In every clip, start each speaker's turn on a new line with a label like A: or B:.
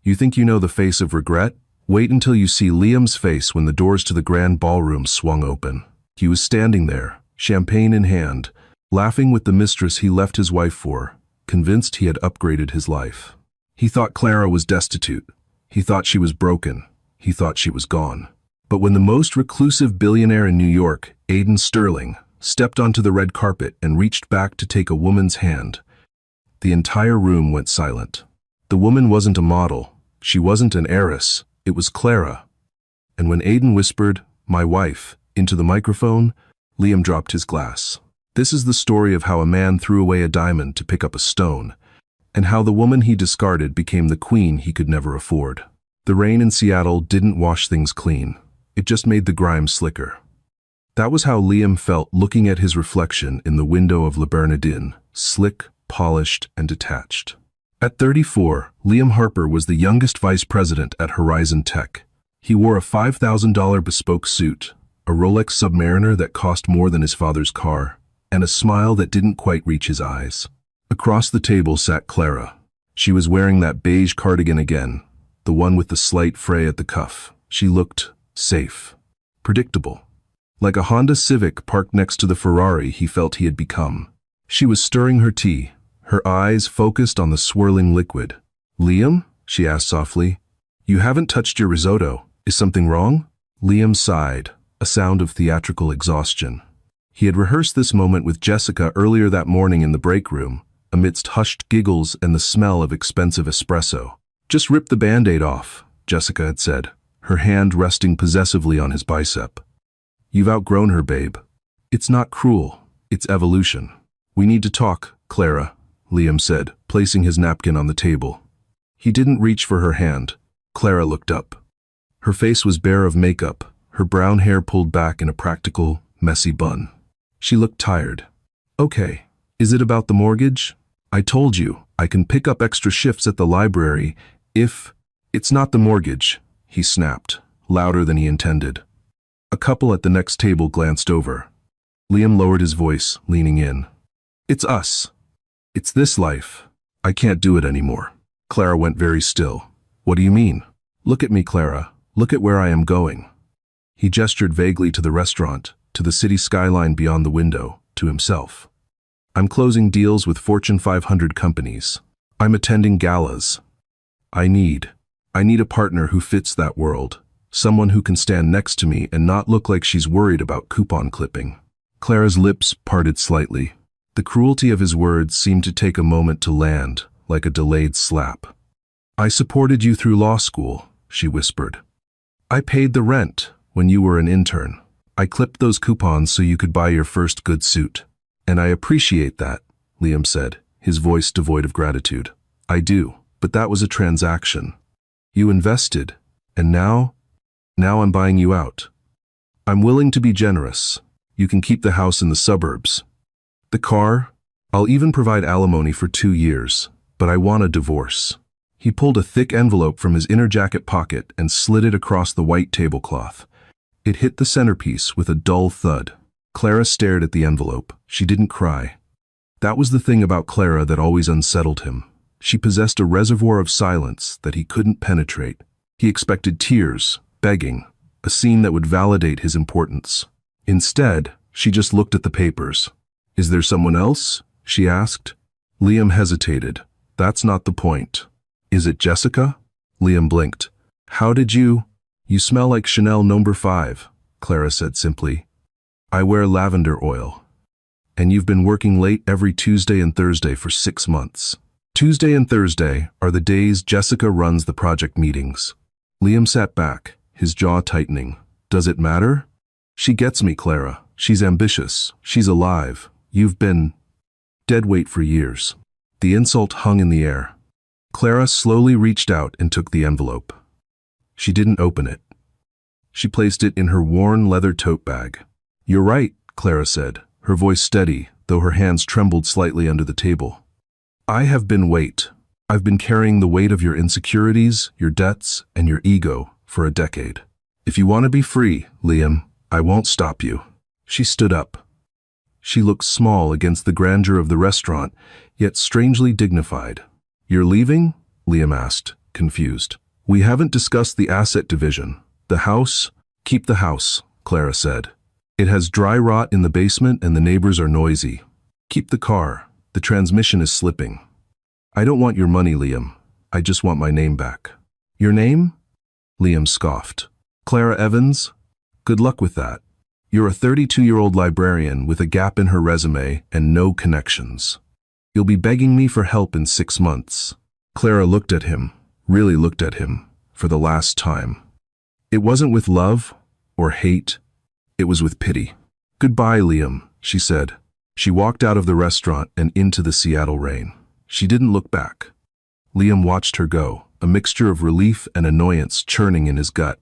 A: You think you know the face of regret? Wait until you see Liam's face when the doors to the grand ballroom swung open. He was standing there, champagne in hand, laughing with the mistress he left his wife for, convinced he had upgraded his life. He thought Clara was destitute. He thought she was broken. He thought she was gone. But when the most reclusive billionaire in New York, Aiden Sterling, stepped onto the red carpet and reached back to take a woman's hand, the entire room went silent. The woman wasn't a model. She wasn't an heiress. It was Clara. And when Aiden whispered, "My wife," into the microphone, Liam dropped his glass. This is the story of how a man threw away a diamond to pick up a stone, and how the woman he discarded became the queen he could never afford. The rain in Seattle didn't wash things clean. It just made the grime slicker. That was how Liam felt looking at his reflection in the window of Le Bernardin, slick, polished, and detached. At 34, Liam Harper was the youngest vice president at Horizon Tech. He wore a $5,000 bespoke suit, a Rolex Submariner that cost more than his father's car, and a smile that didn't quite reach his eyes. Across the table sat Clara. She was wearing that beige cardigan again, the one with the slight fray at the cuff. She looked safe, predictable, like a Honda Civic parked next to the Ferrari he felt he had become. She was stirring her tea, her eyes focused on the swirling liquid. "Liam?" she asked softly. "You haven't touched your risotto. Is something wrong?" Liam sighed, a sound of theatrical exhaustion. He had rehearsed this moment with Jessica earlier that morning in the break room, amidst hushed giggles and the smell of expensive espresso. "Just rip the Band-Aid off," Jessica had said, her hand resting possessively on his bicep. "You've outgrown her, babe. It's not cruel. It's evolution." "We need to talk, Clara," Liam said, placing his napkin on the table. He didn't reach for her hand. Clara looked up. Her face was bare of makeup, her brown hair pulled back in a practical, messy bun. She looked tired. "Okay. Is it about the mortgage? I told you, I can pick up extra shifts at the library if—" "It's not the mortgage," he snapped, louder than he intended. A couple at the next table glanced over. Liam lowered his voice, leaning in. "It's us. It's this life. I can't do it anymore." Clara went very still. "What do you mean?" "Look at me, Clara. Look at where I am going." He gestured vaguely to the restaurant, to the city skyline beyond the window, to himself. "I'm closing deals with Fortune 500 companies. I'm attending galas. I need a partner who fits that world, someone who can stand next to me and not look like she's worried about coupon clipping." Clara's lips parted slightly. The cruelty of his words seemed to take a moment to land, like a delayed slap. "I supported you through law school," she whispered. "I paid the rent when you were an intern. I clipped those coupons so you could buy your first good suit. And I appreciate that," Liam said, his voice devoid of gratitude. "I do, but that was a transaction. You invested, and now I'm buying you out. I'm willing to be generous. You can keep the house in the suburbs. The car, I'll even provide alimony for 2 years, but I want a divorce." He pulled a thick envelope from his inner jacket pocket and slid it across the white tablecloth. It hit the centerpiece with a dull thud. Clara stared at the envelope. She didn't cry. That was the thing about Clara that always unsettled him. She possessed a reservoir of silence that he couldn't penetrate. He expected tears, begging, a scene that would validate his importance. Instead, she just looked at the papers. "Is there someone else?" she asked. Liam hesitated. "That's not the point." "Is it Jessica?" Liam blinked. "How did you—" "You smell like Chanel No. 5, Clara said simply. "I wear lavender oil. And you've been working late every Tuesday and Thursday for 6 months. Tuesday and Thursday are the days Jessica runs the project meetings." Liam sat back, his jaw tightening. "Does it matter?" "She gets me, Clara. She's ambitious. She's alive. You've been dead weight for years." The insult hung in the air. Clara slowly reached out and took the envelope. She didn't open it. She placed it in her worn leather tote bag. "You're right," Clara said, her voice steady, though her hands trembled slightly under the table. I've been carrying the weight of your insecurities, your debts, and your ego for a decade. If you want to be free, Liam, I won't stop you." She stood up. She looked small against the grandeur of the restaurant, yet strangely dignified. "You're leaving?" Liam asked, confused. We haven't discussed the asset division. The house? Keep the house, Clara said. It has dry rot in the basement and the neighbors are noisy. Keep the car. The transmission is slipping. I don't want your money, Liam. I just want my name back. Your name? Liam scoffed. Clara Evans? Good luck with that. You're a 32-year-old librarian with a gap in her resume and no connections. You'll be begging me for help in 6 months. Clara looked at him, really looked at him, for the last time. It wasn't with love or hate, it was with pity. Goodbye, Liam, she said. She walked out of the restaurant and into the Seattle rain. She didn't look back. Liam watched her go, a mixture of relief and annoyance churning in his gut.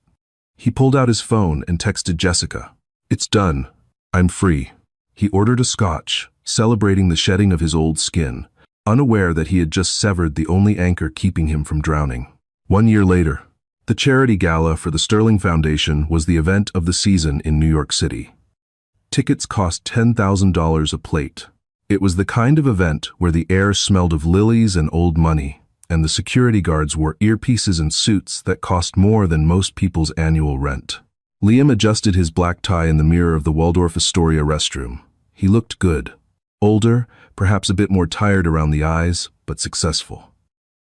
A: He pulled out his phone and texted Jessica. It's done. I'm free. He ordered a scotch, celebrating the shedding of his old skin, unaware that he had just severed the only anchor keeping him from drowning. 1 year later, the charity gala for the Sterling Foundation was the event of the season in New York City. Tickets cost $10,000 a plate. It was the kind of event where the air smelled of lilies and old money, and the security guards wore earpieces and suits that cost more than most people's annual rent. Liam adjusted his black tie in the mirror of the Waldorf Astoria restroom. He looked good. Older, perhaps a bit more tired around the eyes, but successful.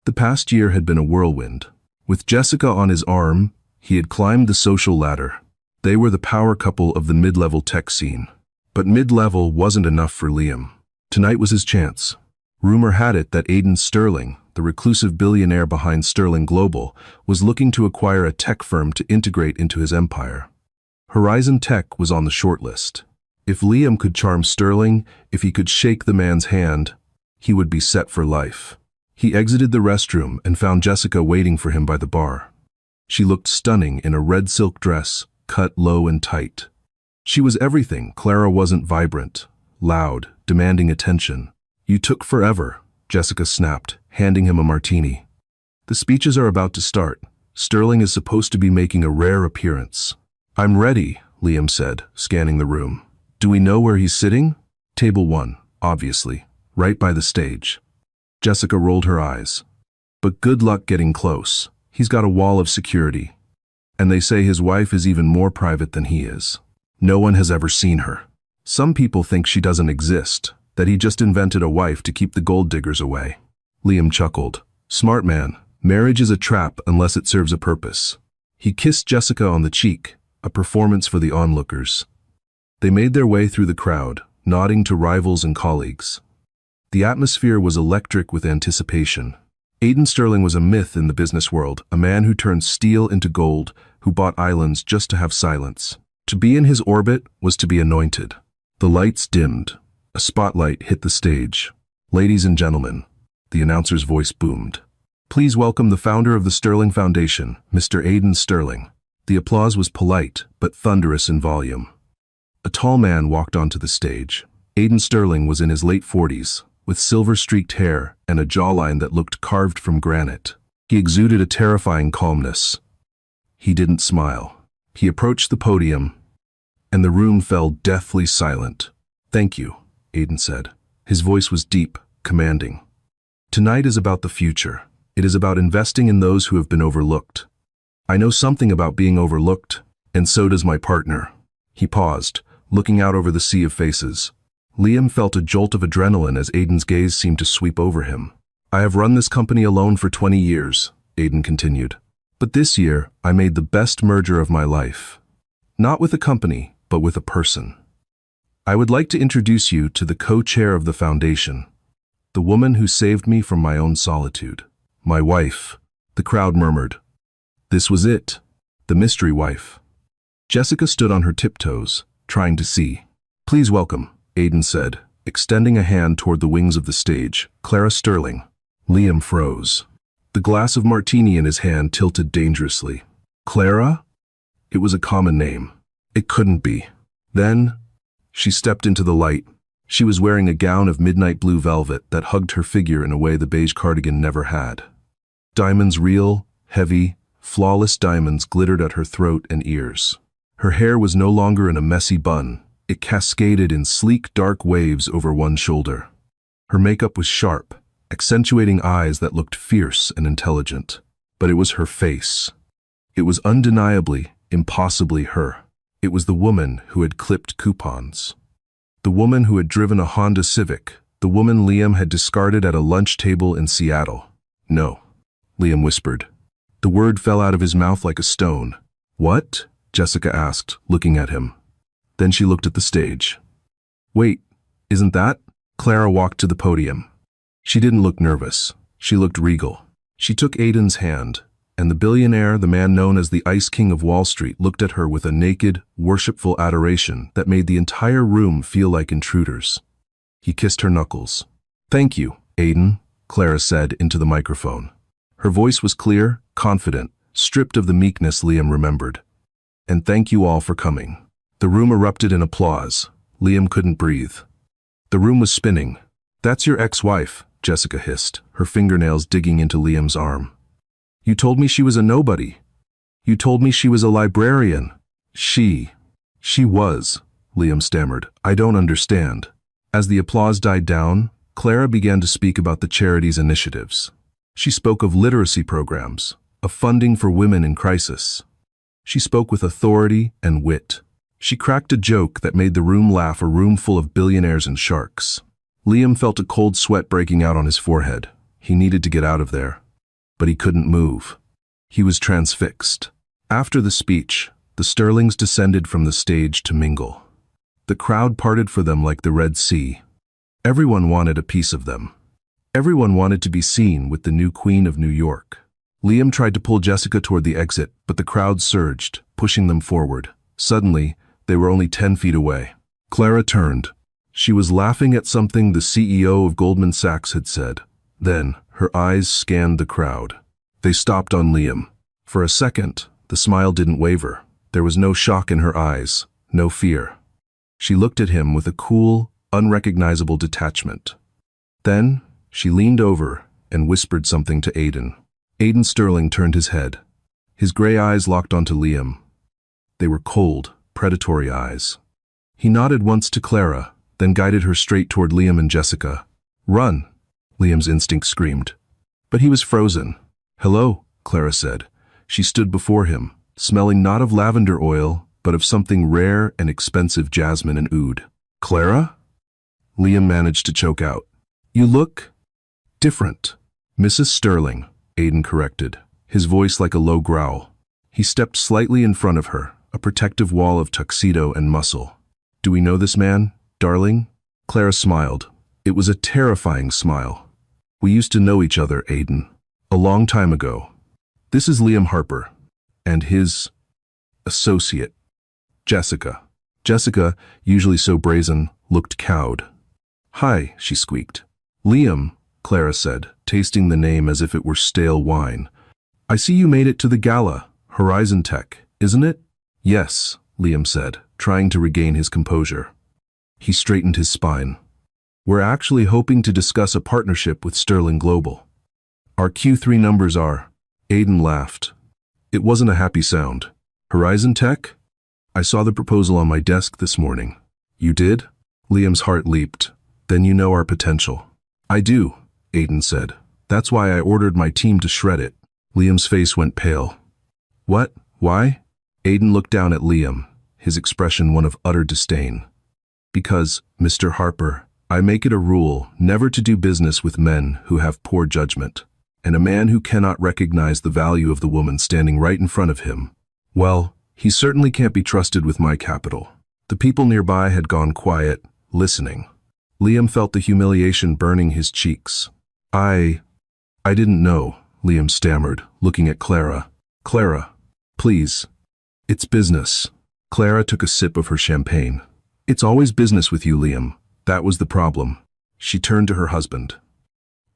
A: The past year had been a whirlwind. With Jessica on his arm, he had climbed the social ladder. They were the power couple of the mid-level tech scene. But mid-level wasn't enough for Liam. Tonight was his chance. Rumor had it that Aiden Sterling, the reclusive billionaire behind Sterling Global, was looking to acquire a tech firm to integrate into his empire. Horizon Tech was on the shortlist. If Liam could charm Sterling, if he could shake the man's hand, he would be set for life. He exited the restroom and found Jessica waiting for him by the bar. She looked stunning in a red silk dress, cut low and tight. She was everything Clara wasn't: vibrant, loud, demanding attention. You took forever, Jessica snapped, handing him a martini. The speeches are about to start. Sterling is supposed to be making a rare appearance. I'm ready, Liam said, scanning the room. Do we know where he's sitting? Table 1, obviously, right by the stage. Jessica rolled her eyes. But good luck getting close. He's got a wall of security. And they say his wife is even more private than he is. No one has ever seen her. Some people think she doesn't exist, that he just invented a wife to keep the gold diggers away. Liam chuckled. Smart man. Marriage is a trap unless it serves a purpose. He kissed Jessica on the cheek, a performance for the onlookers. They made their way through the crowd, nodding to rivals and colleagues. The atmosphere was electric with anticipation. Aiden Sterling was a myth in the business world, a man who turned steel into gold, who bought islands just to have silence. To be in his orbit was to be anointed. The lights dimmed. A spotlight hit the stage. Ladies and gentlemen, the announcer's voice boomed. Please welcome the founder of the Sterling Foundation, Mr. Aiden Sterling. The applause was polite, but thunderous in volume. A tall man walked onto the stage. Aiden Sterling was in his late 40s, with silver-streaked hair and a jawline that looked carved from granite. He exuded a terrifying calmness. He didn't smile. He approached the podium, and the room fell deathly silent. Thank you, Aiden said. His voice was deep, commanding. Tonight is about the future. It is about investing in those who have been overlooked. I know something about being overlooked, and so does my partner. He paused, looking out over the sea of faces. Liam felt a jolt of adrenaline as Aiden's gaze seemed to sweep over him. I have run this company alone for 20 years, Aiden continued. But this year, I made the best merger of my life. Not with a company, but with a person. I would like to introduce you to the co-chair of the foundation, the woman who saved me from my own solitude. My wife, the crowd murmured. This was it, the mystery wife. Jessica stood on her tiptoes, trying to see. Please welcome, Aiden said, extending a hand toward the wings of the stage, Clara Sterling. Liam froze. The glass of martini in his hand tilted dangerously. Clara? It was a common name. It couldn't be. Then, she stepped into the light. She was wearing a gown of midnight blue velvet that hugged her figure in a way the beige cardigan never had. Diamonds, real, heavy, flawless diamonds glittered at her throat and ears. Her hair was no longer in a messy bun. It cascaded in sleek, dark waves over one shoulder. Her makeup was sharp, accentuating eyes that looked fierce and intelligent. but it was her face. It was undeniably, impossibly her. It was the woman who had clipped coupons. The woman who had driven a Honda Civic. The woman Liam had discarded at a lunch table in Seattle. No, Liam whispered. The word fell out of his mouth like a stone. What? Jessica asked, looking at him. Then she looked at the stage. Wait, isn't that? Clara walked to the podium. She didn't look nervous. She looked regal. She took Aiden's hand, and the billionaire, the man known as the Ice King of Wall Street, looked at her with a naked, worshipful adoration that made the entire room feel like intruders. He kissed her knuckles. Thank you, Aiden, Clara said into the microphone. Her voice was clear, confident, stripped of the meekness Liam remembered. And thank you all for coming. The room erupted in applause. Liam couldn't breathe. The room was spinning. That's your ex-wife, Jessica hissed, her fingernails digging into Liam's arm. You told me she was a nobody. You told me she was a librarian. She was, Liam stammered. I don't understand. As the applause died down, Clara began to speak about the charity's initiatives. She spoke of literacy programs, of funding for women in crisis. She spoke with authority and wit. She cracked a joke that made the room laugh, a room full of billionaires and sharks. Liam felt a cold sweat breaking out on his forehead. He needed to get out of there. But he couldn't move. He was transfixed. After the speech, the Sterlings descended from the stage to mingle. The crowd parted for them like the Red Sea. Everyone wanted a piece of them. Everyone wanted to be seen with the new Queen of New York. Liam tried to pull Jessica toward the exit, but the crowd surged, pushing them forward. Suddenly, they were only 10 feet away. Clara turned. She was laughing at something the CEO of Goldman Sachs had said. Then, her eyes scanned the crowd. They stopped on Liam. For a second, the smile didn't waver. There was no shock in her eyes, no fear. She looked at him with a cool, unrecognizable detachment. Then, she leaned over and whispered something to Aiden. Aiden Sterling turned his head. His gray eyes locked onto Liam. They were cold, predatory eyes. He nodded once to Clara, then guided her straight toward Liam and Jessica. Run, Liam's instinct screamed. But he was frozen. Hello, Clara said. She stood before him, smelling not of lavender oil, but of something rare and expensive jasmine and oud. Clara? Liam managed to choke out. You look different. Mrs. Sterling, Aiden corrected, his voice like a low growl. He stepped slightly in front of her, a protective wall of tuxedo and muscle. Do we know this man, darling? Clara smiled. It was a terrifying smile. We used to know each other, Aiden. A long time ago. This is Liam Harper. And his associate, Jessica. Jessica, usually so brazen, looked cowed. Hi, she squeaked. Liam, Clara said, tasting the name as if it were stale wine. I see you made it to the gala, Horizon Tech, isn't it? Yes, Liam said, trying to regain his composure. He straightened his spine. We're actually hoping to discuss a partnership with Sterling Global. Our Q3 numbers are... Aiden laughed. It wasn't a happy sound. Horizon Tech? I saw the proposal on my desk this morning. You did? Liam's heart leaped. Then you know our potential. I do, Aiden said. That's why I ordered my team to shred it. Liam's face went pale. What? Why? Aiden looked down at Liam, his expression one of utter disdain. Because, Mr. Harper, I make it a rule never to do business with men who have poor judgment, and a man who cannot recognize the value of the woman standing right in front of him. Well, he certainly can't be trusted with my capital. The people nearby had gone quiet, listening. Liam felt the humiliation burning his cheeks. I didn't know, Liam stammered, looking at Clara. Clara, please. It's business. Clara took a sip of her champagne. It's always business with you, Liam. That was the problem. She turned to her husband.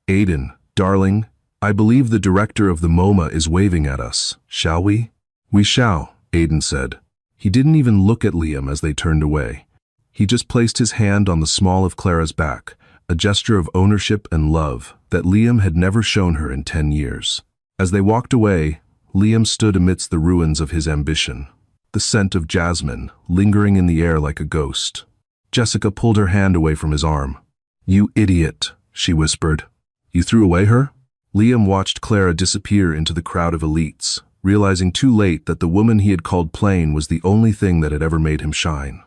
A: Aiden, darling, I believe the director of the MoMA is waving at us. Shall we? We shall, Aiden said. He didn't even look at Liam as they turned away. He just placed his hand on the small of Clara's back, a gesture of ownership and love that Liam had never shown her in 10 years. As they walked away, Liam stood amidst the ruins of his ambition, the scent of jasmine lingering in the air like a ghost. Jessica pulled her hand away from his arm. You idiot, she whispered. You threw away her? Liam watched Clara disappear into the crowd of elites, realizing too late that the woman he had called plain was the only thing that had ever made him shine.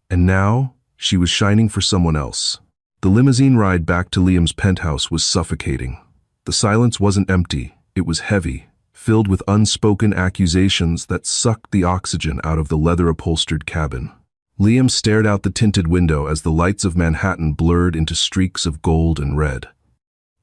A: And now, she was shining for someone else. The limousine ride back to Liam's penthouse was suffocating. The silence wasn't empty, it was heavy, filled with unspoken accusations that sucked the oxygen out of the leather-upholstered cabin. Liam stared out the tinted window as the lights of Manhattan blurred into streaks of gold and red.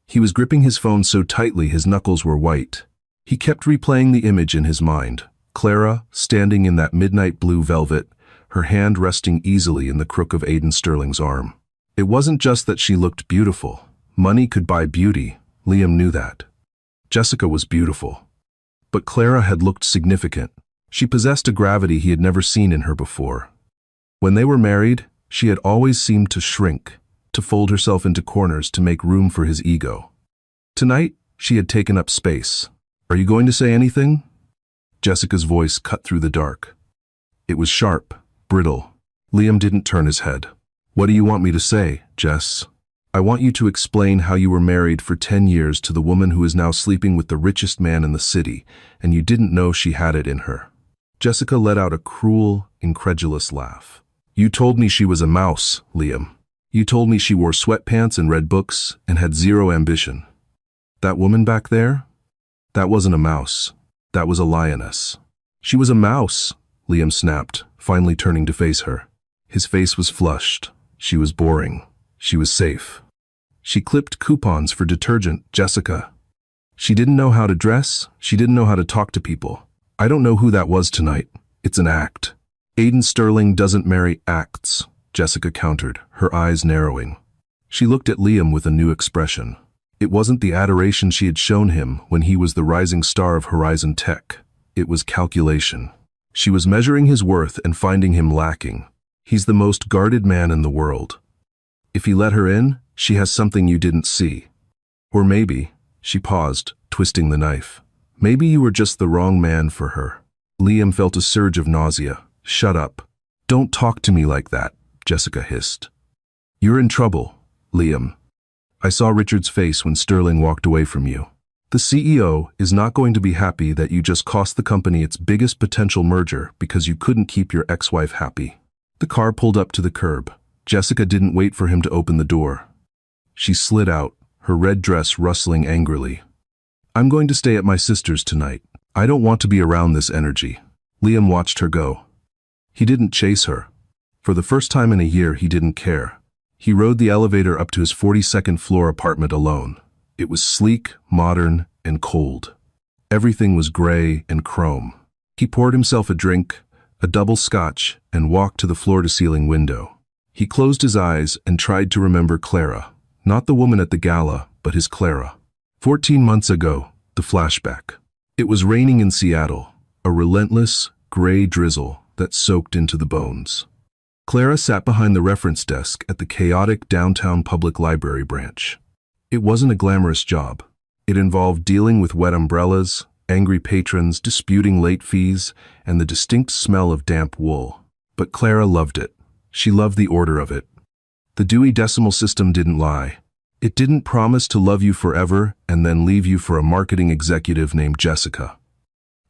A: He was gripping his phone so tightly his knuckles were white. He kept replaying the image in his mind. Clara, standing in that midnight blue velvet, her hand resting easily in the crook of Aiden Sterling's arm. It wasn't just that she looked beautiful. Money could buy beauty. Liam knew that. Jessica was beautiful. But Clara had looked significant. She possessed a gravity he had never seen in her before. When they were married, she had always seemed to shrink, to fold herself into corners to make room for his ego. Tonight, she had taken up space. "Are you going to say anything?" Jessica's voice cut through the dark. It was sharp, brittle. Liam didn't turn his head. "What do you want me to say, Jess?" "I want you to explain how you were married for 10 years to the woman who is now sleeping with the richest man in the city, and you didn't know she had it in her." Jessica let out a cruel, incredulous laugh. "You told me she was a mouse, Liam. You told me she wore sweatpants and read books and had zero ambition. That woman back there? That wasn't a mouse. That was a lioness." "She was a mouse," Liam snapped, finally turning to face her. His face was flushed. She was boring. She was safe. She clipped coupons for detergent, Jessica. She didn't know how to dress. She didn't know how to talk to people. "I don't know who that was tonight. It's an act." "Aiden Sterling doesn't marry acts," Jessica countered, her eyes narrowing. She looked at Liam with a new expression. It wasn't the adoration she had shown him when he was the rising star of Horizon Tech. It was calculation. She was measuring his worth and finding him lacking. He's the most guarded man in the world. If he let her in, she has something you didn't see. Or maybe, she paused, twisting the knife. Maybe you were just the wrong man for her. Liam felt a surge of nausea. "Shut up. Don't talk to me like that," Jessica hissed. "You're in trouble, Liam. I saw Richard's face when Sterling walked away from you. The CEO is not going to be happy that you just cost the company its biggest potential merger because you couldn't keep your ex-wife happy." The car pulled up to the curb. Jessica didn't wait for him to open the door. She slid out, her red dress rustling angrily. "I'm going to stay at my sister's tonight. I don't want to be around this energy." Liam watched her go. He didn't chase her. For the first time in a year, he didn't care. He rode the elevator up to his 42nd floor apartment alone. It was sleek, modern, and cold. Everything was gray and chrome. He poured himself a drink, a double scotch, and walked to the floor-to-ceiling window. He closed his eyes and tried to remember Clara. Not the woman at the gala, but his Clara. 14 months ago, the flashback. It was raining in Seattle, a relentless, gray drizzle that soaked into the bones. Clara sat behind the reference desk at the chaotic downtown public library branch. It wasn't a glamorous job. It involved dealing with wet umbrellas, angry patrons disputing late fees, and the distinct smell of damp wool. But Clara loved it. She loved the order of it. The Dewey Decimal System didn't lie. It didn't promise to love you forever and then leave you for a marketing executive named Jessica.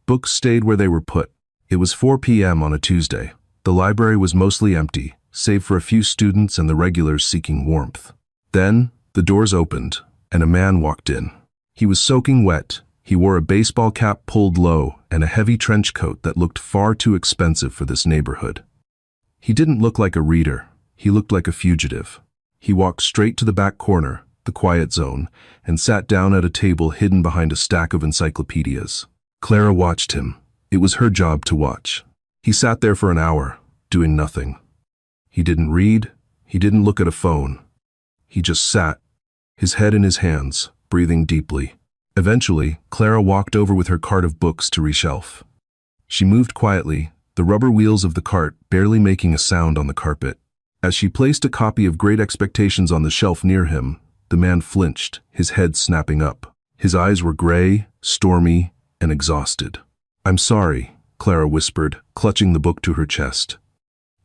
A: Books stayed where they were put. It was 4 p.m. on a Tuesday. The library was mostly empty, save for a few students and the regulars seeking warmth. Then, the doors opened, and a man walked in. He was soaking wet. He wore a baseball cap pulled low and a heavy trench coat that looked far too expensive for this neighborhood. He didn't look like a reader. He looked like a fugitive. He walked straight to the back corner, the quiet zone, and sat down at a table hidden behind a stack of encyclopedias. Clara watched him. It was her job to watch. He sat there for an hour, doing nothing. He didn't read. He didn't look at a phone. He just sat, his head in his hands, breathing deeply. Eventually, Clara walked over with her cart of books to reshelf. She moved quietly, the rubber wheels of the cart barely making a sound on the carpet. As she placed a copy of Great Expectations on the shelf near him, the man flinched, his head snapping up. His eyes were gray, stormy, and exhausted. "I'm sorry," Clara whispered, clutching the book to her chest.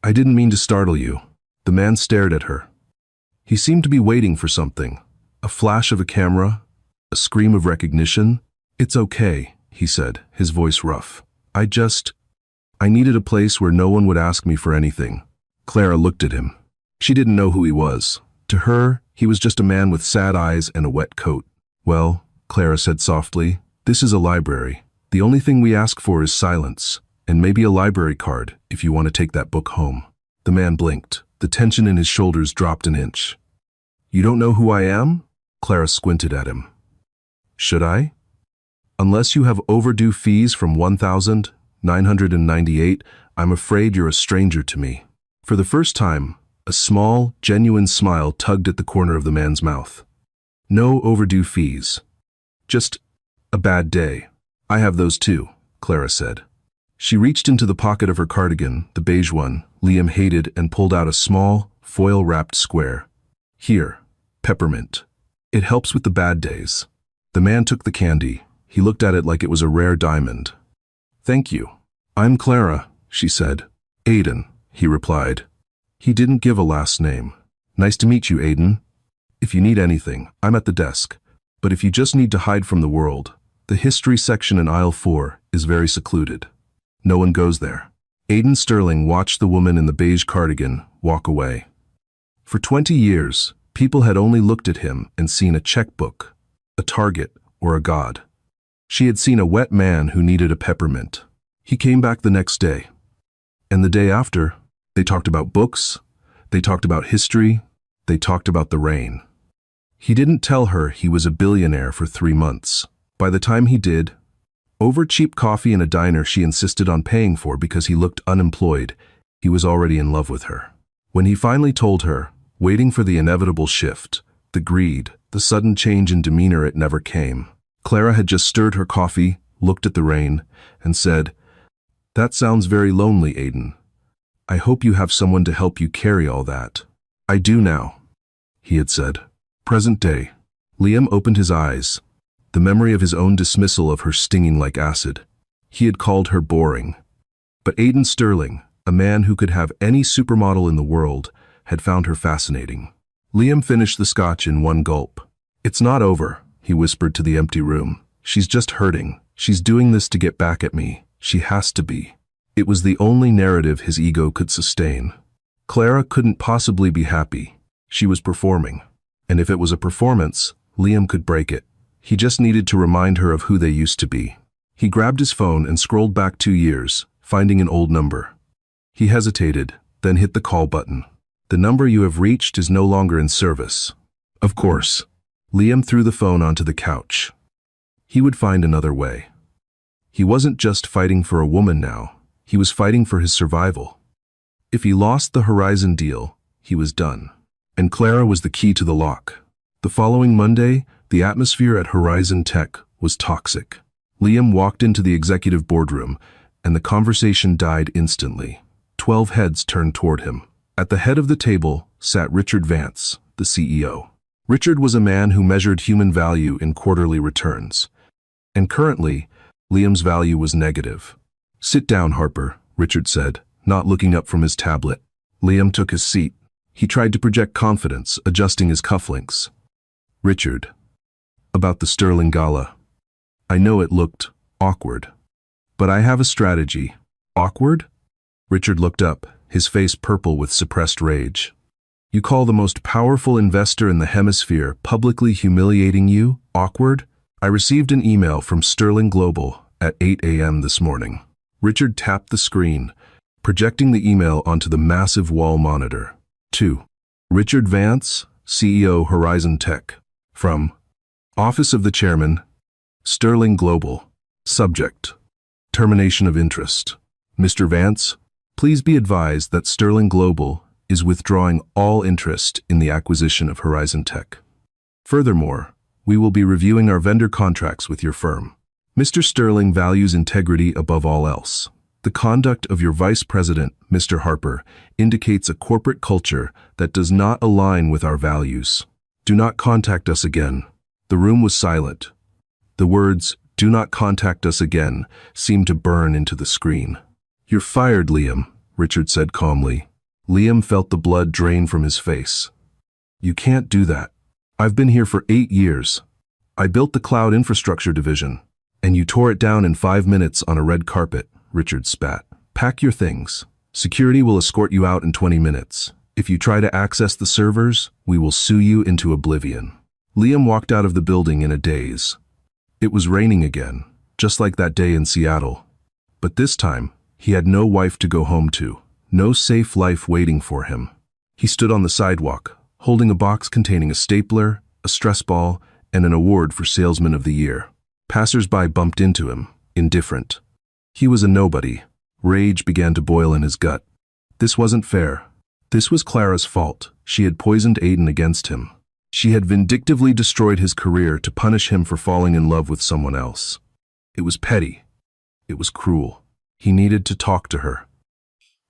A: "I didn't mean to startle you." The man stared at her. He seemed to be waiting for something. A flash of a camera, A scream of recognition? "It's okay," he said, his voice rough. I needed a place where no one would ask me for anything." Clara looked at him. She didn't know who he was. To her, he was just a man with sad eyes and a wet coat. "Well," Clara said softly, "this is a library. The only thing we ask for is silence, and maybe a library card if you want to take that book home." The man blinked. The tension in his shoulders dropped an inch. "You don't know who I am?" Clara squinted at him. "Should I? Unless you have overdue fees from 1,998, I'm afraid you're a stranger to me." For the first time, a small, genuine smile tugged at the corner of the man's mouth. "No overdue fees. Just a bad day. I have those too," Clara said. She reached into the pocket of her cardigan, the beige one Liam hated, and pulled out a small, foil-wrapped square. "Here, peppermint. It helps with the bad days." The man took the candy. He looked at it like it was a rare diamond. "Thank you." "I'm Clara," she said. "Aiden," he replied. He didn't give a last name. "Nice to meet you, Aiden. If you need anything, I'm at the desk. But if you just need to hide from the world, the history section in aisle 4 is very secluded. No one goes there." Aiden Sterling watched the woman in the beige cardigan walk away. For 20 years, people had only looked at him and seen a checkbook, a target, or a god. She had seen a wet man who needed a peppermint. He came back the next day. And the day after, they talked about books, they talked about history, they talked about the rain. He didn't tell her he was a billionaire for 3 months. By the time he did, over cheap coffee in a diner she insisted on paying for because he looked unemployed, he was already in love with her. When he finally told her, waiting for the inevitable shift, the greed, the sudden change in demeanor, it never came. Clara had just stirred her coffee, looked at the rain, and said, "That sounds very lonely, Aiden. I hope you have someone to help you carry all that." "I do now," he had said. Present day. Liam opened his eyes, the memory of his own dismissal of her stinging like acid. He had called her boring. But Aiden Sterling, a man who could have any supermodel in the world, had found her fascinating. Liam finished the scotch in one gulp. "It's not over," he whispered to the empty room. "She's just hurting. She's doing this to get back at me. She has to be." It was the only narrative his ego could sustain. Clara couldn't possibly be happy. She was performing. And if it was a performance, Liam could break it. He just needed to remind her of who they used to be. He grabbed his phone and scrolled back 2 years, finding an old number. He hesitated, then hit the call button. "The number you have reached is no longer in service." Of course. Liam threw the phone onto the couch. He would find another way. He wasn't just fighting for a woman now, he was fighting for his survival. If he lost the Horizon deal, he was done. And Clara was the key to the lock. The following Monday, the atmosphere at Horizon Tech was toxic. Liam walked into the executive boardroom, and the conversation died instantly. 12 heads turned toward him. At the head of the table sat Richard Vance, the CEO. Richard was a man who measured human value in quarterly returns. And currently, Liam's value was negative. "Sit down, Harper," Richard said, not looking up from his tablet. Liam took his seat. He tried to project confidence, adjusting his cufflinks. "Richard, about the Sterling Gala. I know it looked awkward, but I have a strategy." "Awkward?" Richard looked up, his face purple with suppressed rage. "You call the most powerful investor in the hemisphere publicly humiliating you awkward? I received an email from Sterling Global at 8 a.m. this morning." Richard tapped the screen, projecting the email onto the massive wall monitor. 2. Richard Vance, CEO Horizon Tech. From Office of the Chairman, Sterling Global. Subject: Termination of interest. Mr. Vance, please be advised that Sterling Global is withdrawing all interest in the acquisition of Horizon Tech. Furthermore, we will be reviewing our vendor contracts with your firm. Mr. Sterling values integrity above all else. The conduct of your vice president, Mr. Harper, indicates a corporate culture that does not align with our values. Do not contact us again. The room was silent. The words, "Do not contact us again," seemed to burn into the screen. "You're fired, Liam," Richard said calmly. Liam felt the blood drain from his face. "You can't do that. I've been here for 8 years. I built the cloud infrastructure division. And you tore it down in 5 minutes on a red carpet, Richard spat. Pack your things. Security will escort you out in 20 minutes. If you try to access the servers, we will sue you into oblivion. Liam walked out of the building in a daze. It was raining again, just like that day in Seattle. But this time, he had no wife to go home to, no safe life waiting for him. He stood on the sidewalk, holding a box containing a stapler, a stress ball, and an award for Salesman of the Year. Passers-by bumped into him, indifferent. He was a nobody. Rage began to boil in his gut. This wasn't fair. This was Clara's fault. She had poisoned Aiden against him. She had vindictively destroyed his career to punish him for falling in love with someone else. It was petty. It was cruel. He needed to talk to her.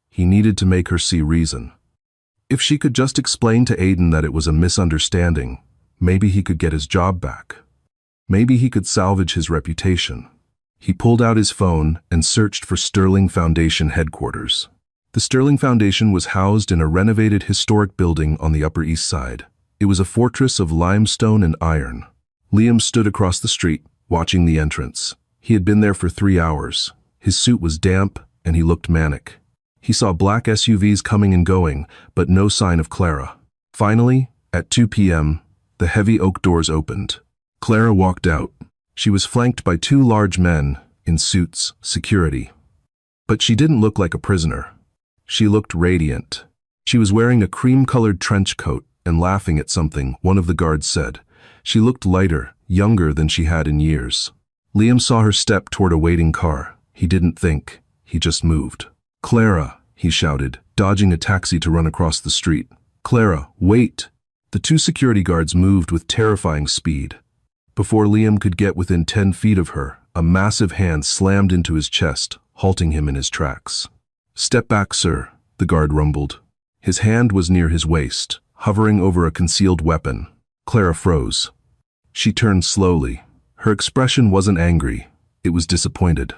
A: He needed to make her see reason. If she could just explain to Aiden that it was a misunderstanding, maybe he could get his job back. Maybe he could salvage his reputation. He pulled out his phone and searched for Sterling Foundation headquarters. The Sterling Foundation was housed in a renovated historic building on the Upper East Side. It was a fortress of limestone and iron. Liam stood across the street, watching the entrance. He had been there for 3 hours. His suit was damp, and he looked manic. He saw black SUVs coming and going, but no sign of Clara. Finally, at 2 p.m., the heavy oak doors opened. Clara walked out. She was flanked by 2 large men, in suits, security. But she didn't look like a prisoner. She looked radiant. She was wearing a cream-colored trench coat and laughing at something, one of the guards said. She looked lighter, younger than she had in years. Liam saw her step toward a waiting car. He didn't think. He just moved. "Clara," he shouted, dodging a taxi to run across the street. "Clara, wait!" The 2 security guards moved with terrifying speed. Before Liam could get within 10 feet of her, a massive hand slammed into his chest, halting him in his tracks. "Step back, sir," the guard rumbled. His hand was near his waist, hovering over a concealed weapon. Clara froze. She turned slowly. Her expression wasn't angry. It was disappointed.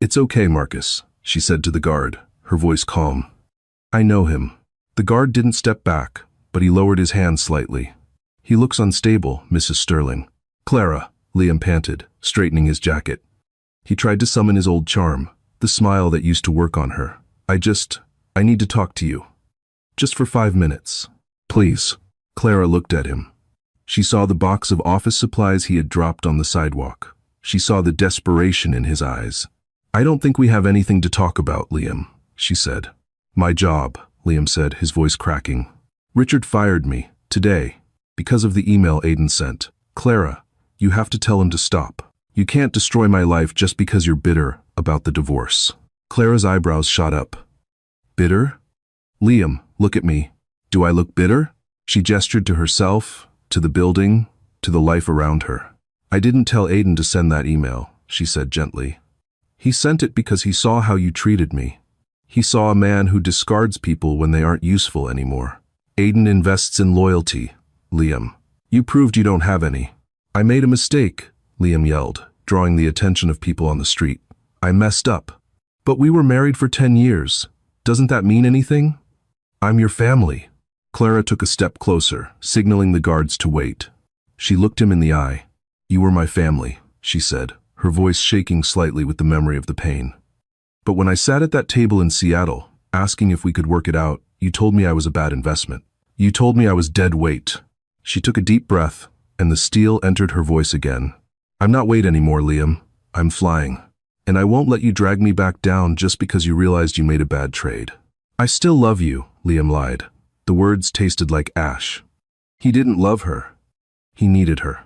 A: "It's okay, Marcus," she said to the guard, her voice calm. "I know him." The guard didn't step back, but he lowered his hand slightly. "He looks unstable, Mrs. Sterling." "Clara," Liam panted, straightening his jacket. He tried to summon his old charm, the smile that used to work on her. I need to talk to you. Just for 5 minutes. Please." Clara looked at him. She saw the box of office supplies he had dropped on the sidewalk. She saw the desperation in his eyes. "I don't think we have anything to talk about, Liam," she said. "My job," Liam said, his voice cracking. "Richard fired me, today, because of the email Aiden sent. Clara, you have to tell him to stop. You can't destroy my life just because you're bitter about the divorce." Clara's eyebrows shot up. "Bitter? Liam, look at me. Do I look bitter?" She gestured to herself, to the building, to the life around her. "I didn't tell Aiden to send that email," she said gently. "He sent it because he saw how you treated me. He saw a man who discards people when they aren't useful anymore. Aiden invests in loyalty, Liam. You proved you don't have any." "I made a mistake," Liam yelled, drawing the attention of people on the street. "I messed up. But we were married for 10 years. Doesn't that mean anything? I'm your family." Clara took a step closer, signaling the guards to wait. She looked him in the eye. "You were my family," she said, her voice shaking slightly with the memory of the pain. "But when I sat at that table in Seattle, asking if we could work it out, you told me I was a bad investment. You told me I was dead weight." She took a deep breath, and the steel entered her voice again. "I'm not weight anymore, Liam. I'm flying. And I won't let you drag me back down just because you realized you made a bad trade." "I still love you," Liam lied. The words tasted like ash. He didn't love her. He needed her.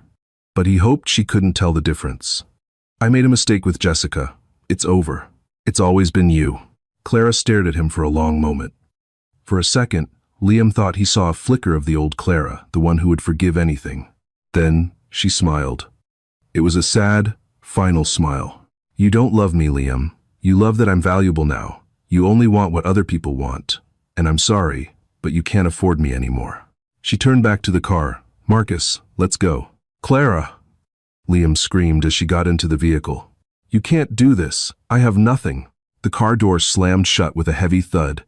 A: But he hoped she couldn't tell the difference. "I made a mistake with Jessica. It's over. It's always been you." Clara stared at him for a long moment. For a second, Liam thought he saw a flicker of the old Clara, the one who would forgive anything. Then, she smiled. It was a sad, final smile. "You don't love me, Liam. You love that I'm valuable now. You only want what other people want. And I'm sorry, but you can't afford me anymore." She turned back to the car. "Marcus, let's go." "Clara!" Liam screamed as she got into the vehicle. "You can't do this. I have nothing." The car door slammed shut with a heavy thud,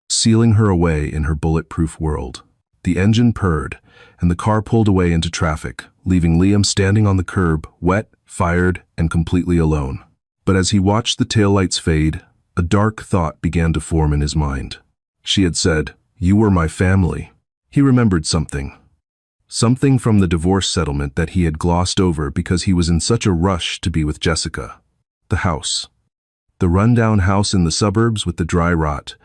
A: sealing her away in her bulletproof world. The engine purred, and the car pulled away into traffic, leaving Liam standing on the curb, wet, fired, and completely alone. But as he watched the taillights fade, a dark thought began to form in his mind. She had said, "You were my family." He remembered something. Something from the divorce settlement that he had glossed over because he was in such a rush to be with Jessica. The house. The rundown house in the suburbs with the dry rot.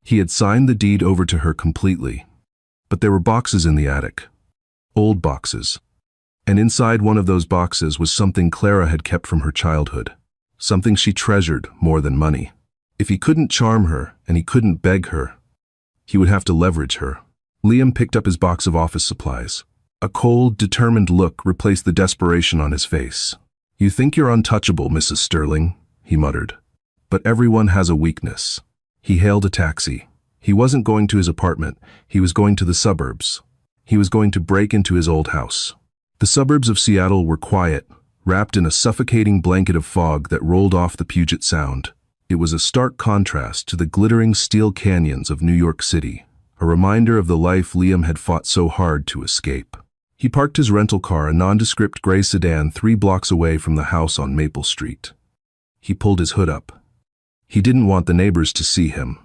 A: He had signed the deed over to her completely. But there were boxes in the attic. Old boxes. And inside one of those boxes was something Clara had kept from her childhood. Something she treasured more than money. If he couldn't charm her and he couldn't beg her, he would have to leverage her. Liam picked up his box of office supplies. A cold, determined look replaced the desperation on his face. "You think you're untouchable, Mrs. Sterling," he muttered. "But everyone has a weakness." He hailed a taxi. He wasn't going to his apartment. He was going to the suburbs. He was going to break into his old house. The suburbs of Seattle were quiet, wrapped in a suffocating blanket of fog that rolled off the Puget Sound. It was a stark contrast to the glittering steel canyons of New York City, a reminder of the life Liam had fought so hard to escape. He parked his rental car, a nondescript gray sedan, 3 blocks away from the house on Maple Street. He pulled his hood up. He didn't want the neighbors to see him.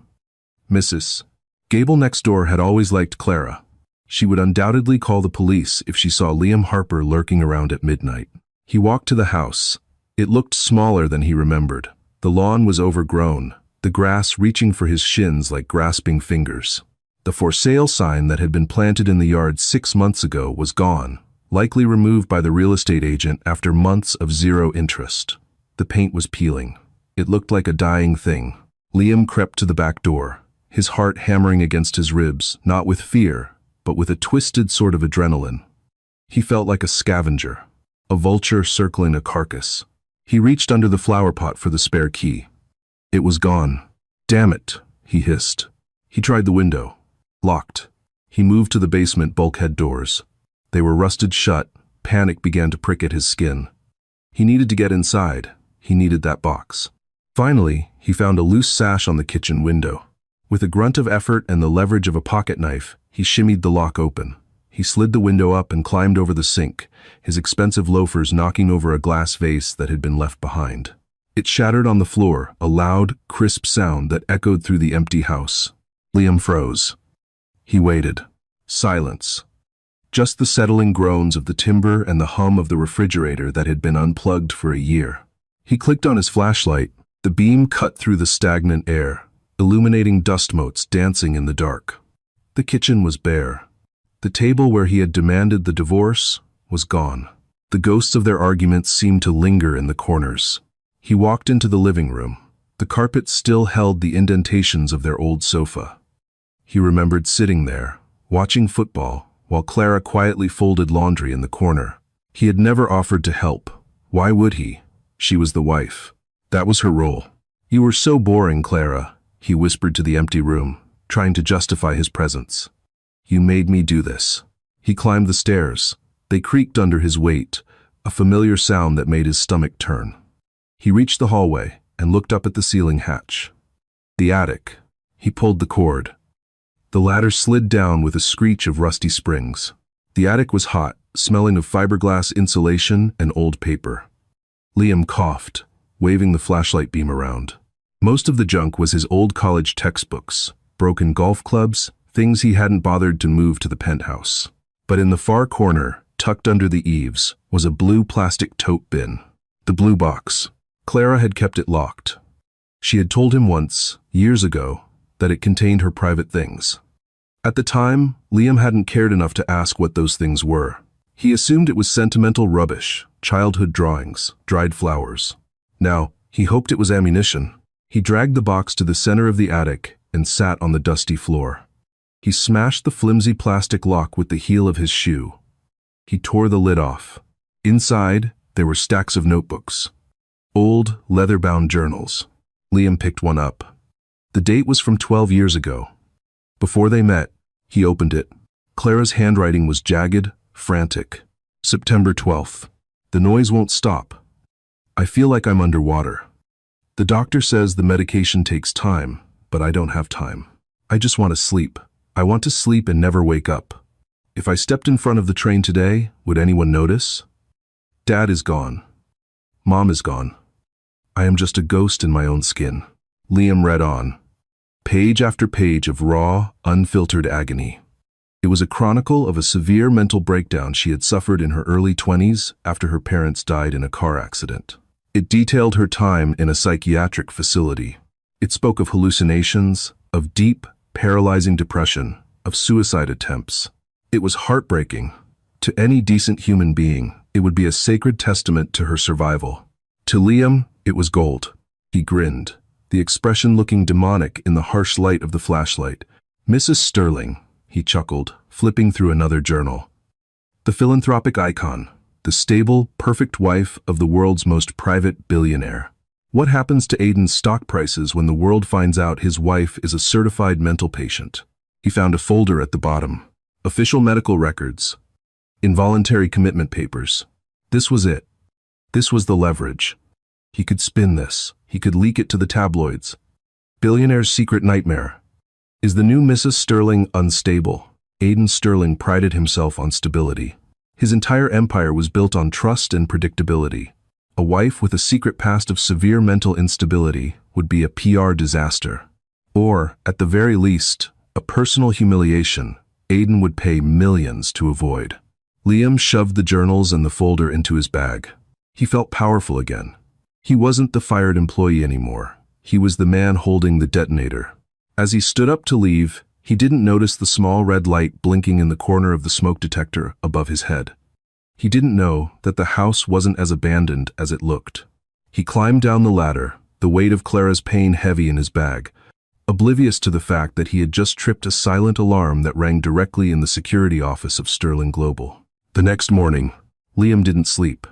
A: Mrs. Gable next door had always liked Clara. She would undoubtedly call the police if she saw Liam Harper lurking around at midnight. He walked to the house. It looked smaller than he remembered. The lawn was overgrown, the grass reaching for his shins like grasping fingers. The for sale sign that had been planted in the yard 6 months ago was gone, likely removed by the real estate agent after months of zero interest. The paint was peeling. It looked like a dying thing. Liam crept to the back door, his heart hammering against his ribs, not with fear, but with a twisted sort of adrenaline. He felt like a scavenger, a vulture circling a carcass. He reached under the flower pot for the spare key. It was gone. "Damn it," he hissed. He tried the window. Locked. He moved to the basement bulkhead doors. They were rusted shut. Panic began to prick at his skin. He needed to get inside. He needed that box. Finally, he found a loose sash on the kitchen window. With a grunt of effort and the leverage of a pocket knife, he shimmied the lock open. He slid the window up and climbed over the sink, his expensive loafers knocking over a glass vase that had been left behind. It shattered on the floor, a loud, crisp sound that echoed through the empty house. Liam froze. He waited. Silence. Just the settling groans of the timber and the hum of the refrigerator that had been unplugged for a year. He clicked on his flashlight. The beam cut through the stagnant air, illuminating dust motes dancing in the dark. The kitchen was bare. The table where he had demanded the divorce was gone. The ghosts of their arguments seemed to linger in the corners. He walked into the living room. The carpet still held the indentations of their old sofa. He remembered sitting there, watching football, while Clara quietly folded laundry in the corner. He had never offered to help. Why would he? She was the wife. That was her role. "You were so boring, Clara," he whispered to the empty room, trying to justify his presence. "You made me do this." He climbed the stairs. They creaked under his weight, a familiar sound that made his stomach turn. He reached the hallway and looked up at the ceiling hatch. The attic. He pulled the cord. The ladder slid down with a screech of rusty springs. The attic was hot, smelling of fiberglass insulation and old paper. Liam coughed, waving the flashlight beam around. Most of the junk was his old college textbooks, broken golf clubs, things he hadn't bothered to move to the penthouse. But in the far corner, tucked under the eaves, was a blue plastic tote bin. The blue box. Clara had kept it locked. She had told him once, years ago, that it contained her private things. At the time, Liam hadn't cared enough to ask what those things were. He assumed it was sentimental rubbish, childhood drawings, dried flowers. Now, he hoped it was ammunition. He dragged the box to the center of the attic and sat on the dusty floor. He smashed the flimsy plastic lock with the heel of his shoe. He tore the lid off. Inside, there were stacks of notebooks. Old, leather-bound journals. Liam picked one up. The date was from 12 years ago. Before they met, he opened it. Clara's handwriting was jagged, frantic. September 12th. The noise won't stop. I feel like I'm underwater. The doctor says the medication takes time, but I don't have time. I just want to sleep. I want to sleep and never wake up. If I stepped in front of the train today, would anyone notice? Dad is gone. Mom is gone. I am just a ghost in my own skin. Liam read on. Page after page of raw, unfiltered agony. It was a chronicle of a severe mental breakdown she had suffered in her early 20s after her parents died in a car accident. It detailed her time in a psychiatric facility. It spoke of hallucinations, of deep, paralyzing depression, of suicide attempts. It was heartbreaking. To any decent human being, it would be a sacred testament to her survival. To Liam, it was gold. He grinned, the expression looking demonic in the harsh light of the flashlight. Mrs. Sterling, he chuckled, flipping through another journal. The philanthropic icon, the stable, perfect wife of the world's most private billionaire. What happens to Aiden's stock prices when the world finds out his wife is a certified mental patient? He found a folder at the bottom. Official medical records. Involuntary commitment papers. This was it. This was the leverage. He could spin this. He could leak it to the tabloids. Billionaire's secret nightmare. Is the new Mrs. Sterling unstable? Aiden Sterling prided himself on stability. His entire empire was built on trust and predictability. A wife with a secret past of severe mental instability would be a PR disaster. Or, at the very least, a personal humiliation Aiden would pay millions to avoid. Liam shoved the journals and the folder into his bag. He felt powerful again. He wasn't the fired employee anymore. He was the man holding the detonator. As he stood up to leave, he didn't notice the small red light blinking in the corner of the smoke detector above his head. He didn't know that the house wasn't as abandoned as it looked. He climbed down the ladder, the weight of Clara's pain heavy in his bag, oblivious to the fact that he had just tripped a silent alarm that rang directly in the security office of Sterling Global. The next morning, Liam didn't sleep.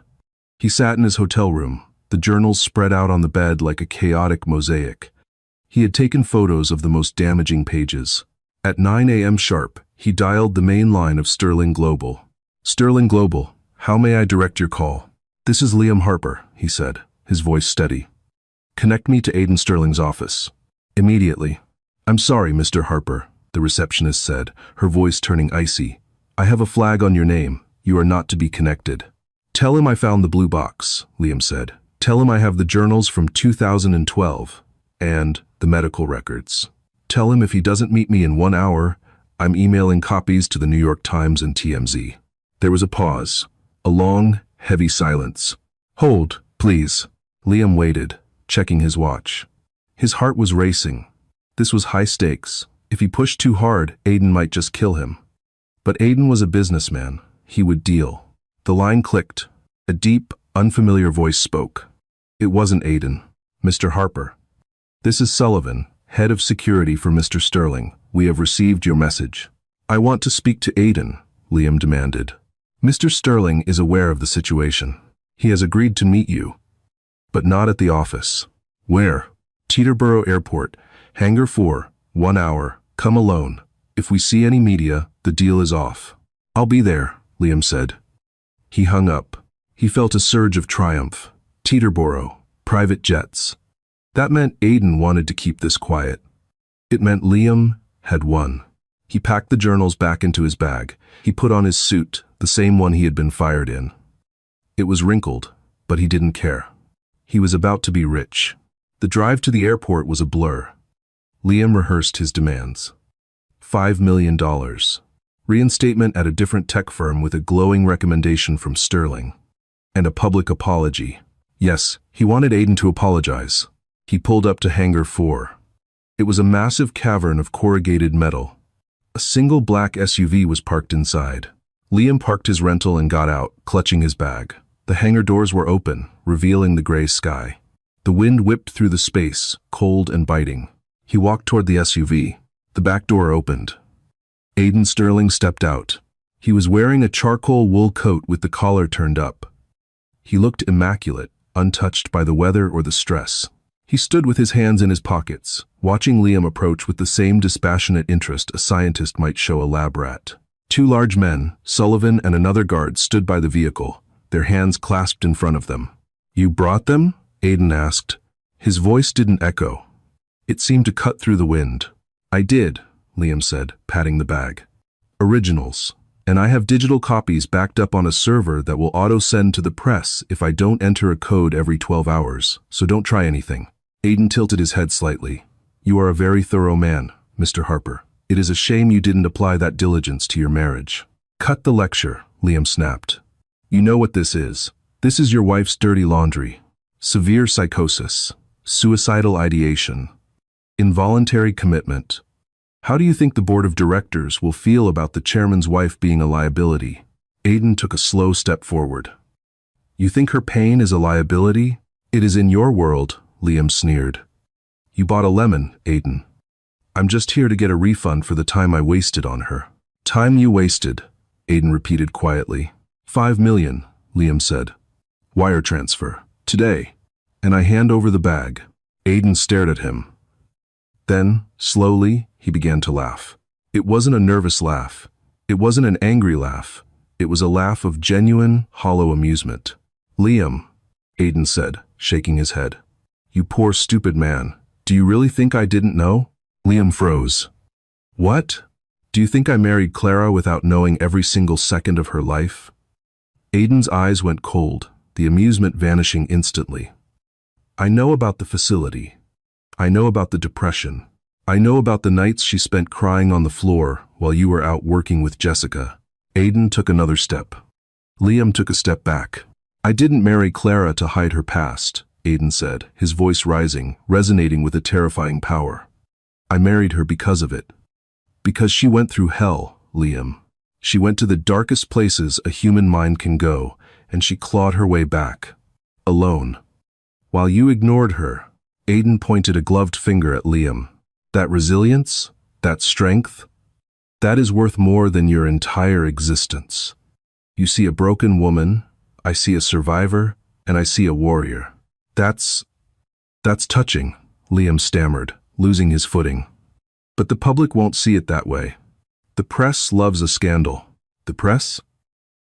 A: He sat in his hotel room, the journals spread out on the bed like a chaotic mosaic. He had taken photos of the most damaging pages. At 9 a.m. sharp, he dialed the main line of Sterling Global. Sterling Global, how may I direct your call? This is Liam Harper, he said, his voice steady. Connect me to Aiden Sterling's office. Immediately. I'm sorry, Mr. Harper, the receptionist said, her voice turning icy. I have a flag on your name. You are not to be connected. Tell him I found the blue box, Liam said. Tell him I have the journals from 2012 and the medical records. Tell him if he doesn't meet me in 1 hour, I'm emailing copies to the New York Times and TMZ. There was a pause, a long, heavy silence. Hold, please. Liam waited, checking his watch. His heart was racing. This was high stakes. If he pushed too hard, Aiden might just kill him. But Aiden was a businessman. He would deal. The line clicked. A deep, unfamiliar voice spoke. It wasn't Aiden. Mr. Harper. This is Sullivan, head of security for Mr. Sterling. We have received your message. I want to speak to Aiden, Liam demanded. Mr. Sterling is aware of the situation. He has agreed to meet you. But not at the office. Where? Teterboro Airport, Hangar 4, 1 hour, come alone. If we see any media, the deal is off. I'll be there, Liam said. He hung up. He felt a surge of triumph. Teterboro, private jets. That meant Aiden wanted to keep this quiet. It meant Liam had won. He packed the journals back into his bag. He put on his suit, the same one he had been fired in. It was wrinkled, but he didn't care. He was about to be rich. The drive to the airport was a blur. Liam rehearsed his demands. $5 million. Reinstatement at a different tech firm with a glowing recommendation from Sterling. And a public apology. Yes, he wanted Aiden to apologize. He pulled up to Hangar 4. It was a massive cavern of corrugated metal. A single black SUV was parked inside. Liam parked his rental and got out, clutching his bag. The hangar doors were open, revealing the gray sky. The wind whipped through the space, cold and biting. He walked toward the SUV. The back door opened. Aiden Sterling stepped out. He was wearing a charcoal wool coat with the collar turned up. He looked immaculate, untouched by the weather or the stress. He stood with his hands in his pockets, watching Liam approach with the same dispassionate interest a scientist might show a lab rat. 2 large men, Sullivan and another guard, stood by the vehicle, their hands clasped in front of them. You brought them? Aiden asked. His voice didn't echo. It seemed to cut through the wind. I did, Liam said, patting the bag. Originals. And I have digital copies backed up on a server that will auto-send to the press if I don't enter a code every 12 hours, so don't try anything. Aiden tilted his head slightly. You are a very thorough man, Mr. Harper. It is a shame you didn't apply that diligence to your marriage. Cut the lecture, Liam snapped. You know what this is. This is your wife's dirty laundry. Severe psychosis, suicidal ideation, involuntary commitment. How do you think the board of directors will feel about the chairman's wife being a liability? Aiden took a slow step forward. You think her pain is a liability? It is in your world, Liam sneered. You bought a lemon, Aiden. I'm just here to get a refund for the time I wasted on her. Time you wasted, Aiden repeated quietly. 5 million, Liam said. Wire transfer. Today. And I hand over the bag. Aiden stared at him. Then, slowly, he began to laugh. It wasn't a nervous laugh. It wasn't an angry laugh. It was a laugh of genuine, hollow amusement. Liam, Aiden said, shaking his head. You poor stupid man. Do you really think I didn't know? Liam froze. What? Do you think I married Clara without knowing every single second of her life? Aiden's eyes went cold, the amusement vanishing instantly. I know about the facility. I know about the depression. I know about the nights she spent crying on the floor while you were out working with Jessica. Aiden took another step. Liam took a step back. I didn't marry Clara to hide her past, Aiden said, his voice rising, resonating with a terrifying power. I married her because of it. Because she went through hell, Liam. She went to the darkest places a human mind can go, and she clawed her way back. Alone. While you ignored her, Aiden pointed a gloved finger at Liam. That resilience, that strength, that is worth more than your entire existence. You see a broken woman, I see a survivor, and I see a warrior. That's touching, Liam stammered, losing his footing. But the public won't see it that way. The press loves a scandal. The press?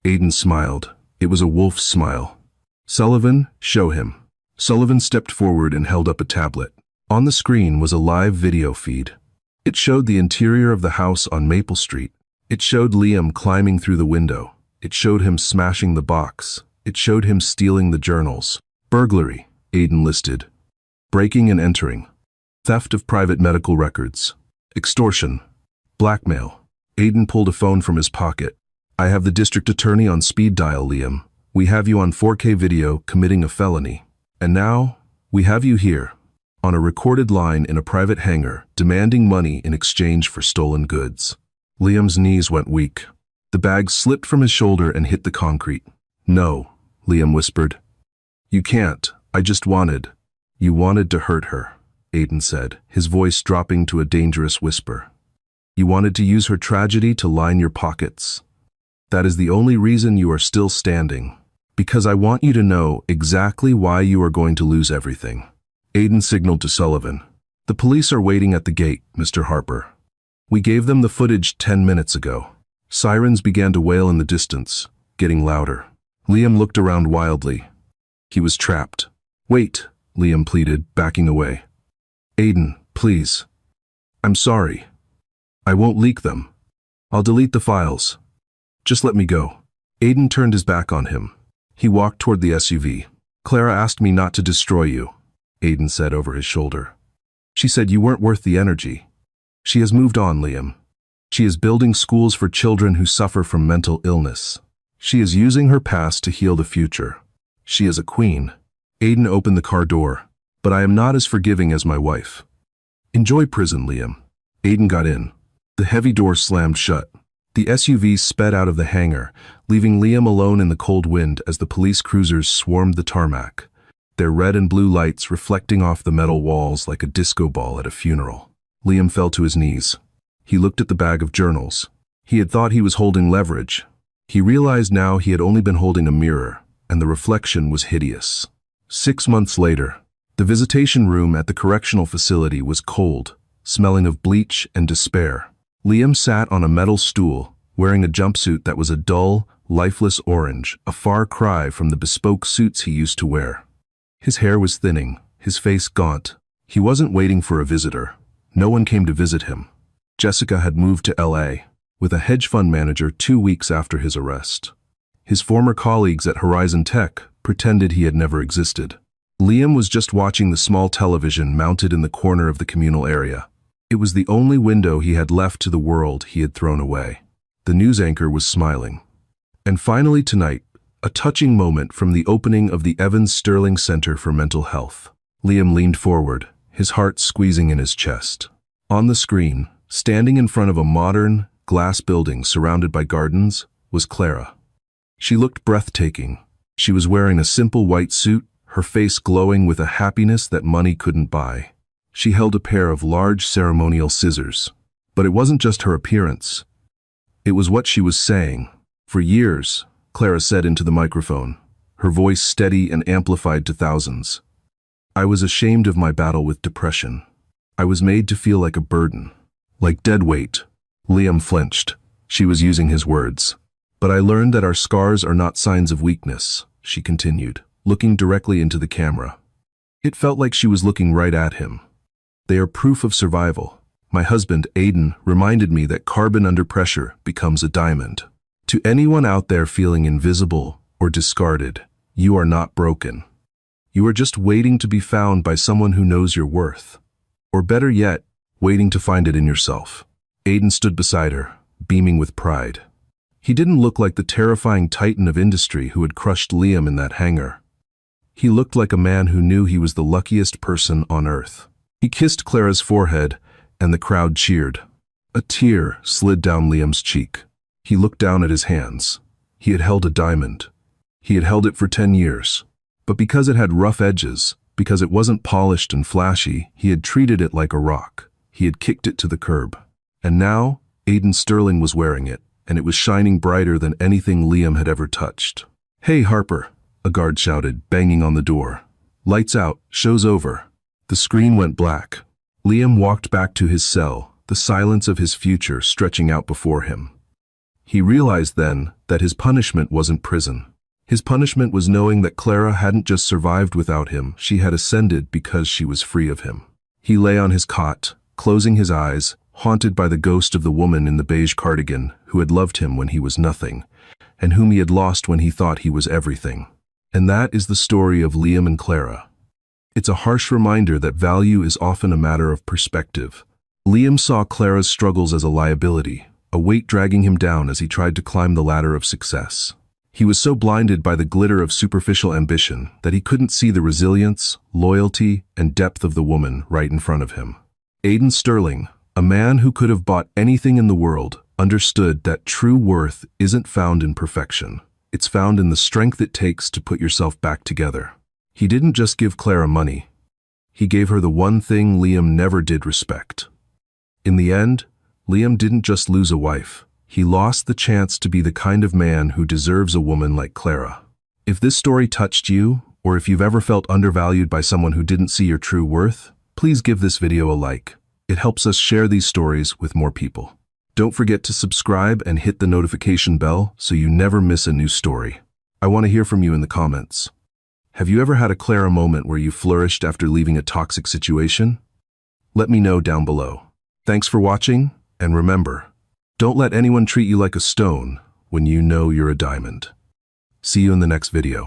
A: Aiden smiled. It was a wolf's smile. Sullivan, show him. Sullivan stepped forward and held up a tablet. On the screen was a live video feed. It showed the interior of the house on Maple Street. It showed Liam climbing through the window. It showed him smashing the box. It showed him stealing the journals. Burglary, Aiden listed. Breaking and entering. Theft of private medical records. Extortion. Blackmail. Aiden pulled a phone from his pocket. I have the district attorney on speed dial, Liam. We have you on 4K video committing a felony. And now, we have you here, on a recorded line in a private hangar, demanding money in exchange for stolen goods. Liam's knees went weak. The bag slipped from his shoulder and hit the concrete. No, Liam whispered. You can't. I just wanted. You wanted to hurt her, Aiden said, his voice dropping to a dangerous whisper. You wanted to use her tragedy to line your pockets. That is the only reason you are still standing. Because I want you to know exactly why you are going to lose everything. Aiden signaled to Sullivan. The police are waiting at the gate, Mr. Harper. We gave them the footage 10 minutes ago. Sirens began to wail in the distance, getting louder. Liam looked around wildly. He was trapped. Wait, Liam pleaded, backing away. Aiden, please. I'm sorry. I won't leak them. I'll delete the files. Just let me go. Aiden turned his back on him. He walked toward the SUV. Clara asked me not to destroy you, Aiden said over his shoulder. She said you weren't worth the energy. She has moved on, Liam. She is building schools for children who suffer from mental illness. She is using her past to heal the future. She is a queen. Aiden opened the car door. But I am not as forgiving as my wife. Enjoy prison, Liam. Aiden got in. The heavy door slammed shut. The SUV sped out of the hangar, leaving Liam alone in the cold wind as the police cruisers swarmed the tarmac, their red and blue lights reflecting off the metal walls like a disco ball at a funeral. Liam fell to his knees. He looked at the bag of journals. He had thought he was holding leverage. He realized now he had only been holding a mirror, and the reflection was hideous. 6 months later, the visitation room at the correctional facility was cold, smelling of bleach and despair. Liam sat on a metal stool, wearing a jumpsuit that was a dull, lifeless orange, a far cry from the bespoke suits he used to wear. His hair was thinning, his face gaunt. He wasn't waiting for a visitor. No one came to visit him. Jessica had moved to LA. with a hedge fund manager 2 weeks after his arrest. His former colleagues at Horizon Tech pretended he had never existed. Liam was just watching the small television mounted in the corner of the communal area. It was the only window he had left to the world he had thrown away. The news anchor was smiling. And finally tonight, a touching moment from the opening of the Evans Sterling Center for Mental Health. Liam leaned forward, his heart squeezing in his chest. On the screen, standing in front of a modern, glass building surrounded by gardens, was Clara. She looked breathtaking. She was wearing a simple white suit, her face glowing with a happiness that money couldn't buy. She held a pair of large ceremonial scissors. But it wasn't just her appearance. It was what she was saying. For years, Clara said into the microphone, her voice steady and amplified to thousands. I was ashamed of my battle with depression. I was made to feel like a burden, like dead weight. Liam flinched. She was using his words. But I learned that our scars are not signs of weakness, she continued, looking directly into the camera. It felt like she was looking right at him. They are proof of survival. My husband, Aiden, reminded me that carbon under pressure becomes a diamond. To anyone out there feeling invisible or discarded, you are not broken. You are just waiting to be found by someone who knows your worth. Or better yet, waiting to find it in yourself. Aiden stood beside her, beaming with pride. He didn't look like the terrifying titan of industry who had crushed Liam in that hangar. He looked like a man who knew he was the luckiest person on earth. He kissed Clara's forehead, and the crowd cheered. A tear slid down Liam's cheek. He looked down at his hands. He had held a diamond. He had held it for 10 years. But because it had rough edges, because it wasn't polished and flashy, he had treated it like a rock. He had kicked it to the curb. And now, Aiden Sterling was wearing it, and it was shining brighter than anything Liam had ever touched. Hey, Harper, a guard shouted, banging on the door. Lights out, show's over. The screen went black. Liam walked back to his cell, the silence of his future stretching out before him. He realized then that his punishment wasn't prison. His punishment was knowing that Clara hadn't just survived without him, she had ascended because she was free of him. He lay on his cot, closing his eyes, haunted by the ghost of the woman in the beige cardigan who had loved him when he was nothing, and whom he had lost when he thought he was everything. And that is the story of Liam and Clara. It's a harsh reminder that value is often a matter of perspective. Liam saw Clara's struggles as a liability, a weight dragging him down as he tried to climb the ladder of success. He was so blinded by the glitter of superficial ambition that he couldn't see the resilience, loyalty, and depth of the woman right in front of him. Aiden Sterling, a man who could have bought anything in the world, understood that true worth isn't found in perfection. It's found in the strength it takes to put yourself back together. He didn't just give Clara money. He gave her the one thing Liam never did respect. In the end, Liam didn't just lose a wife. He lost the chance to be the kind of man who deserves a woman like Clara. If this story touched you, or if you've ever felt undervalued by someone who didn't see your true worth, please give this video a like. It helps us share these stories with more people. Don't forget to subscribe and hit the notification bell so you never miss a new story. I want to hear from you in the comments. Have you ever had a Clara moment where you flourished after leaving a toxic situation? Let me know down below. Thanks for watching, and remember, don't let anyone treat you like a stone when you know you're a diamond. See you in the next video.